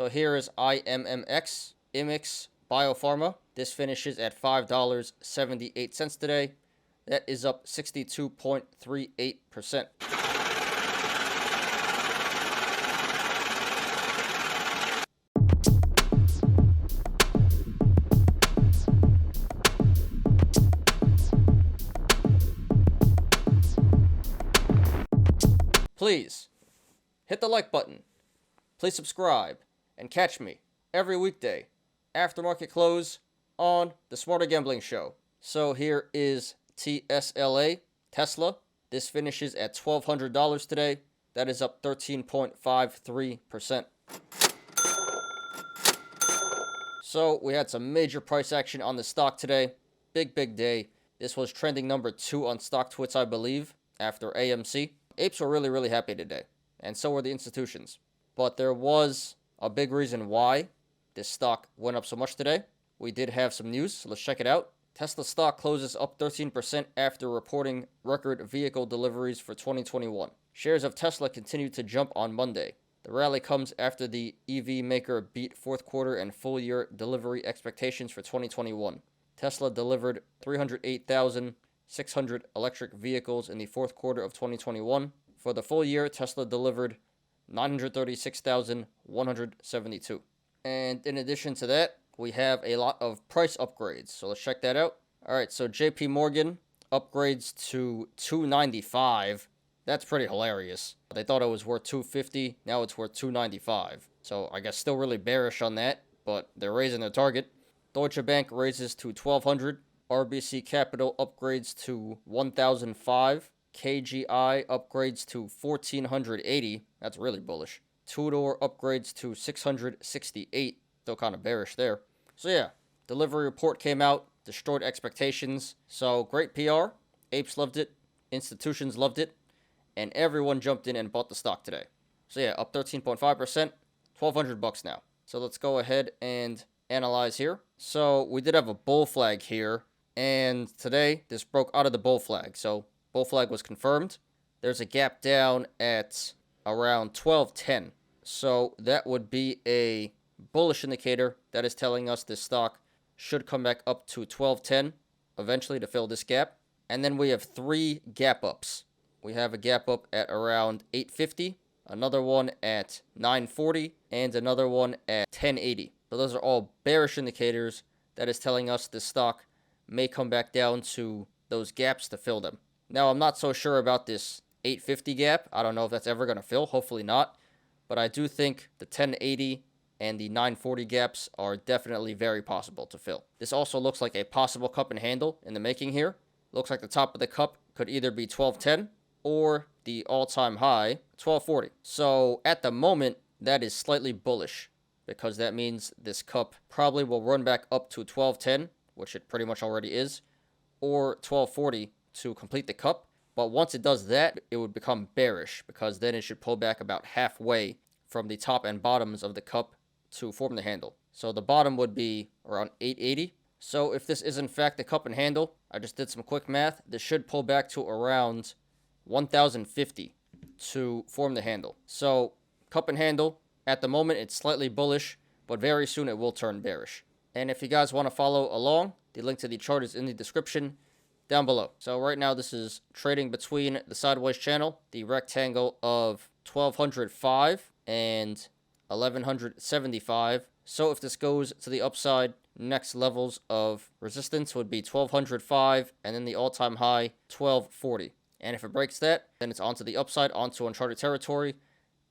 So here is IMMX Immix Biopharma. This finishes at $5.78 today. That is up 62.38%. Please hit the like button. Please subscribe and catch me every weekday after market close on the Smarter Gambling Show. So here is TSLA Tesla. This finishes at $1,200 today. That is up 13.53%. So we had some major price action on the stock today. Big day. This was trending number 2 on StockTwits, I believe, after AMC. Apes were really happy today, and so were the institutions. But there was a big reason why this stock went up so much today. We did have some news, so let's check it out. Tesla stock closes up 13% after reporting record vehicle deliveries for 2021. Shares of Tesla continued to jump on Monday. The rally comes after the EV maker beat fourth quarter and full year delivery expectations for 2021. Tesla delivered 308,600 electric vehicles in the fourth quarter of 2021. For the full year, Tesla delivered 936,172. And in addition to that, we have a lot of price upgrades. So let's check that out. All right, so JP Morgan upgrades to $295. That's pretty hilarious. They thought it was worth $250. Now it's worth $295. So I guess still really bearish on that, but they're raising their target. Deutsche Bank raises to $1,200. RBC Capital upgrades to $1,005. KGI upgrades to $1,480. That's really bullish. Tudor upgrades to $668. Still kind of bearish there. So yeah, delivery report came out, destroyed expectations. So great PR. Apes loved it. Institutions loved it. And everyone jumped in and bought the stock today. So yeah, up 13.5%. $1,200 now. So let's go ahead and analyze here. So we did have a bull flag here. And today, this broke out of the bull flag. So bull flag was confirmed. There's a gap down at around 1210. So that would be a bullish indicator that is telling us this stock should come back up to 1210 eventually to fill this gap. And then we have 3 gap ups. We have a gap up at around 850, another one at 940, and another one at 1080. So those are all bearish indicators that is telling us this stock may come back down to those gaps to fill them. Now, I'm not so sure about this 850 gap. I don't know if that's ever going to fill. Hopefully not. But I do think the 1080 and the 940 gaps are definitely very possible to fill. This also looks like a possible cup and handle in the making here. Looks like the top of the cup could either be 1210 or the all-time high, 1240. So at the moment, that is slightly bullish because that means this cup probably will run back up to 1210, which it pretty much already is, or 1240 to complete the cup. But once it does that, it would become bearish because then it should pull back about halfway from the top and bottoms of the cup to form the handle. So the bottom would be around 880. So if this is in fact the cup and handle, I just did some quick math, this should pull back to around 1050 to form the handle. So cup and handle, at the moment it's slightly bullish, but very soon it will turn bearish. And if you guys want to follow along, the link to the chart is in the description down below. So right now this is trading between the sideways channel, the rectangle of 1205 and 1175. So if this goes to the upside, next levels of resistance would be 1205 and then the all-time high 1240. And if it breaks that, then it's onto the upside, onto uncharted territory,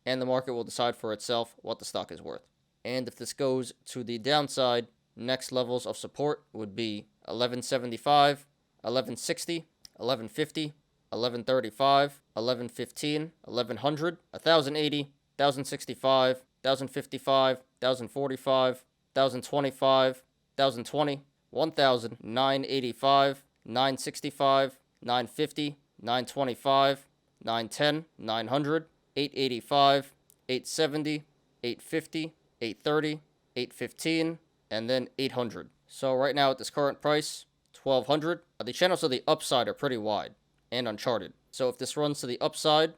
and the market will decide for itself what the stock is worth. And if this goes to the downside, next levels of support would be 1175, 1160, 1150, 1135, 1115, 1100, 1080, 1065, 1055, 1045, 1025, 1020, 1000, 985, 965, 950, 925, 910, 900, 885, 870, 850, 830, 815, and then 800. So right now at this current price, 1200. The channels to the upside are pretty wide and uncharted. So if this runs to the upside,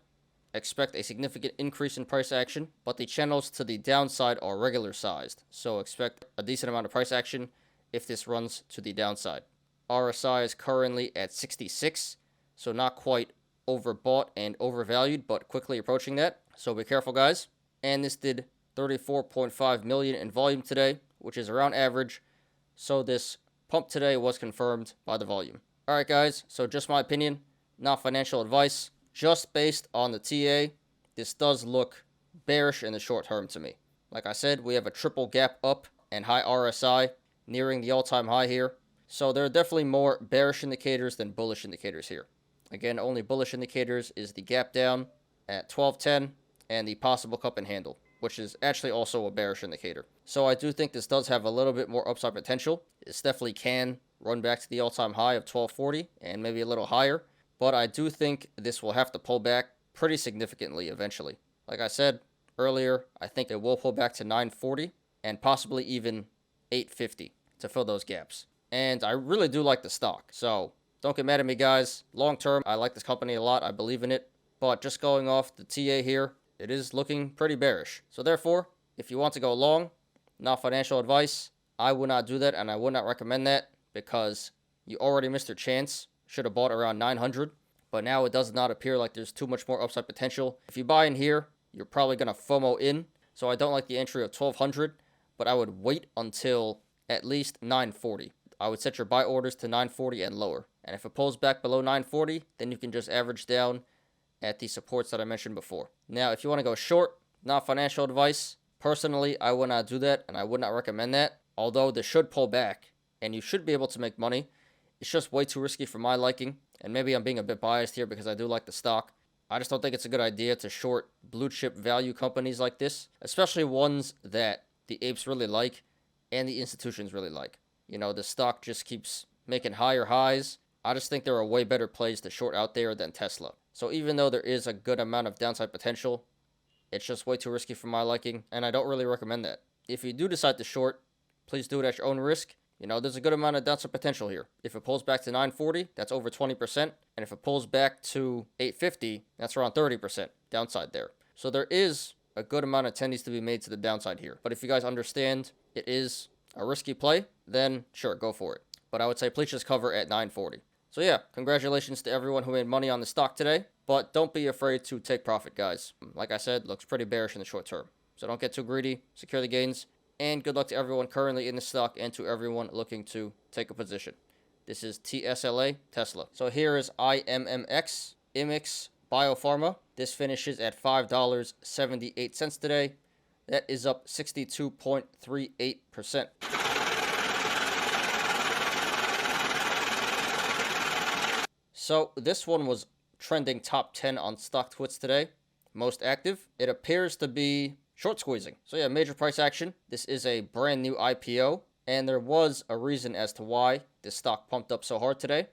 expect a significant increase in price action, but the channels to the downside are regular sized, so expect a decent amount of price action if this runs to the downside. RSI is currently at 66, so not quite overbought and overvalued, but quickly approaching that, so be careful, guys. And this did 34.5 million in volume today, which is around average, so this pump today was confirmed by the volume. Alright guys, so just my opinion, not financial advice. Just based on the TA, this does look bearish in the short term to me. Like I said, we have a triple gap up and high RSI, nearing the all-time high here. So there are definitely more bearish indicators than bullish indicators here. Again, only bullish indicators is the gap down at 1210 and the possible cup and handle, which is actually also a bearish indicator. So I do think this does have a little bit more upside potential. This definitely can run back to the all-time high of 1240 and maybe a little higher. But I do think this will have to pull back pretty significantly eventually. Like I said earlier, I think it will pull back to 940 and possibly even 850 to fill those gaps. And I really do like the stock. So don't get mad at me, guys. Long term, I like this company a lot. I believe in it. But just going off the TA here, it is looking pretty bearish. So therefore, if you want to go long, not financial advice, I would not do that and I would not recommend that because you already missed your chance. Should have bought around 900, but now it does not appear like there's too much more upside potential. If you buy in here, you're probably going to FOMO in, so I don't like the entry of 1200, but I would wait until at least 940. I would set your buy orders to 940 and lower, and if it pulls back below 940, then you can just average down at the supports that I mentioned before. Now, if you want to go short, not financial advice, personally, I would not do that, and I would not recommend that, although this should pull back, and you should be able to make money. It's just way too risky for my liking, and maybe I'm being a bit biased here because I do like the stock. I just don't think it's a good idea to short blue chip value companies like this, especially ones that the apes really like and the institutions really like. You know, the stock just keeps making higher highs. I just think there are way better plays to short out there than Tesla. So even though there is a good amount of downside potential, it's just way too risky for my liking, and I don't really recommend that. If you do decide to short, please do it at your own risk. You know, there's a good amount of downside potential here. If it pulls back to 940, that's over 20%. And if it pulls back to 850, that's around 30% downside there. So there is a good amount of tendencies to be made to the downside here. But if you guys understand it is a risky play, then sure, go for it. But I would say please just cover at 940. So yeah, congratulations to everyone who made money on the stock today. But don't be afraid to take profit, guys. Like I said, looks pretty bearish in the short term. So don't get too greedy. Secure the gains. And good luck to everyone currently in the stock and to everyone looking to take a position. This is TSLA Tesla. So here is IMMX Immix Biopharma. This finishes at $5.78 today. That is up 62.38%. So this one was trending top 10 on StockTwits today. Most active. It appears to be short squeezing. So yeah, major price action. This is a brand new IPO, and there was a reason as to why this stock pumped up so hard today.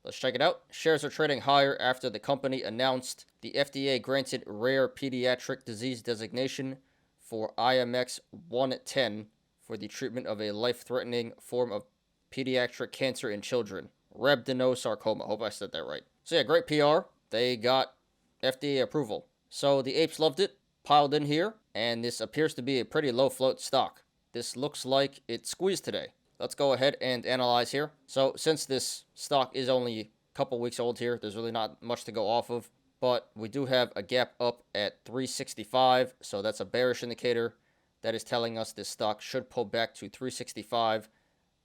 Let's check it out. Shares are trading higher after the company announced the FDA granted rare pediatric disease designation for IMMX 110 for the treatment of a life-threatening form of pediatric cancer in children, rhabdomyosarcoma. Hope I said that right. So yeah, great PR. They got FDA approval. So the apes loved it, piled in here, and this appears to be a pretty low float stock. This looks like it squeezed today. Let's go ahead and analyze here. So since this stock is only a couple weeks old here, there's really not much to go off of, but we do have a gap up at 365, so that's a bearish indicator. That is telling us this stock should pull back to 365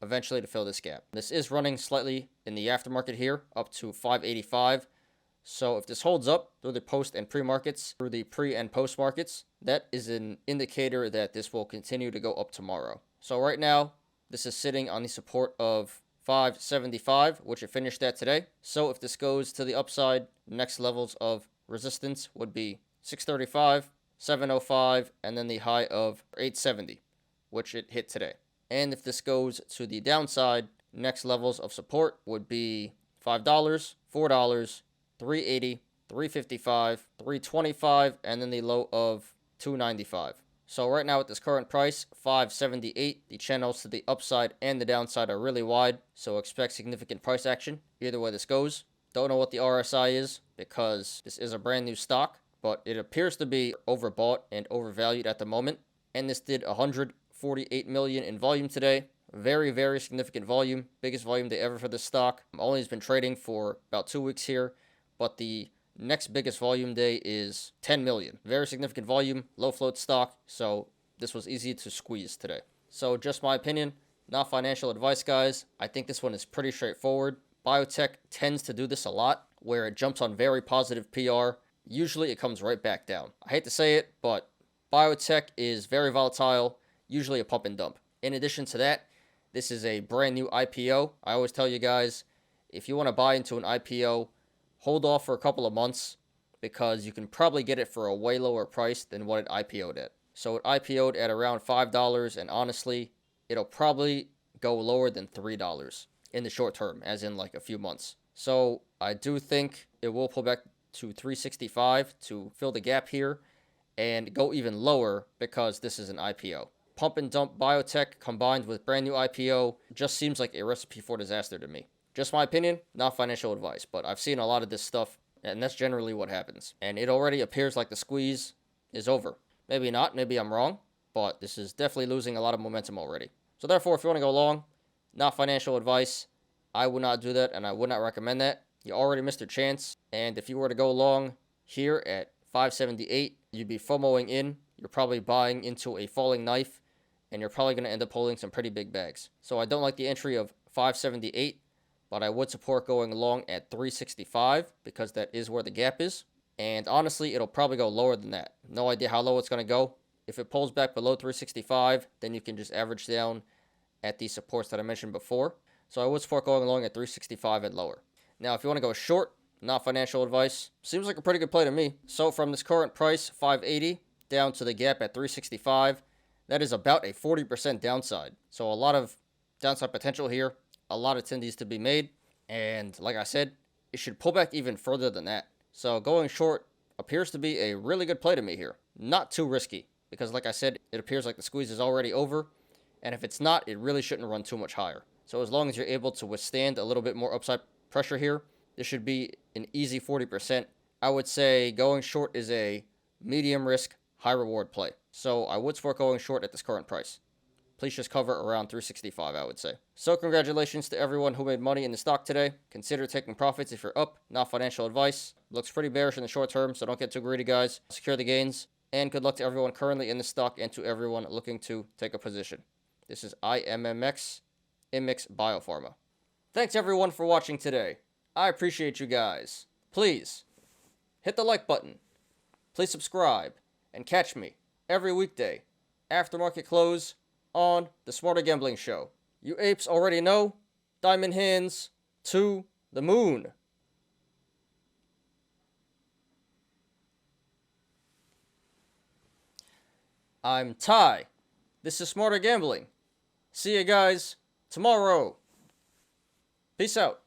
eventually to fill this gap. This is running slightly in the aftermarket here, up to 585. So if this holds up through the post and pre-markets, through the pre and post markets, that is an indicator that this will continue to go up tomorrow. So right now, this is sitting on the support of 575, which it finished at today. So if this goes to the upside, next levels of resistance would be 635, 705, and then the high of 870, which it hit today. And if this goes to the downside, next levels of support would be $5, $4, 380, 355, 325, and then the low of 295. So right now at this current price, 578, the channels to the upside and the downside are really wide, so expect significant price action either way this goes. Don't know what the RSI is because this is a brand new stock, but it appears to be overbought and overvalued at the moment. And this did 148 million in volume today. Very, very significant volume. Biggest volume day ever for this stock. Only has been trading for about 2 weeks here, but the next biggest volume day is 10 million. Very significant volume, low float stock, so this was easy to squeeze today. So just my opinion, not financial advice, guys. I think this one is pretty straightforward. Biotech tends to do this a lot, where it jumps on very positive PR. Usually it comes right back down. I hate to say it, but biotech is very volatile, usually a pump and dump. In addition to that, this is a brand new IPO. I always tell you guys, if you want to buy into an IPO, hold off for a couple of months because you can probably get it for a way lower price than what it IPO'd at. So it IPO'd at around $5, and honestly, it'll probably go lower than $3 in the short term, as in like a few months. So I do think it will pull back to 365 to fill the gap here and go even lower because this is an IPO. Pump and dump biotech combined with brand new IPO just seems like a recipe for disaster to me. Just my opinion, not financial advice, but I've seen a lot of this stuff, and that's generally what happens. And it already appears like the squeeze is over. Maybe not, maybe I'm wrong, but this is definitely losing a lot of momentum already. So therefore, if you want to go long, not financial advice, I would not do that, and I would not recommend that. You already missed your chance, and if you were to go long here at 578, you'd be FOMOing in. You're probably buying into a falling knife, and you're probably going to end up holding some pretty big bags. So I don't like the entry of 578, but I would support going long at 365 because that is where the gap is. And honestly, it'll probably go lower than that. No idea how low it's going to go. If it pulls back below 365, then you can just average down at the supports that I mentioned before. So I would support going long at 365 and lower. Now, if you want to go short, not financial advice, seems like a pretty good play to me. So from this current price, 580, down to the gap at 365, that is about a 40% downside. So a lot of downside potential here, a lot of tendies to be made. And like I said, it should pull back even further than that. So going short appears to be a really good play to me here. Not too risky, because like I said, it appears like the squeeze is already over. And if it's not, it really shouldn't run too much higher. So as long as you're able to withstand a little bit more upside pressure here, this should be an easy 40%. I would say going short is a medium risk, high reward play. So I would support going short at this current price. Please just cover around 365, I would say. So congratulations to everyone who made money in the stock today. Consider taking profits if you're up, not financial advice. Looks pretty bearish in the short term, so don't get too greedy, guys. Secure the gains. And good luck to everyone currently in the stock and to everyone looking to take a position. This is IMMX Immix Biopharma. Thanks everyone for watching today. I appreciate you guys. Please hit the like button. Please subscribe and catch me every weekday after market close on the Smarter Gambling Show. You apes already know, diamond hands to the moon. I'm Ty. This is Smarter Gambling. See you guys tomorrow. Peace out.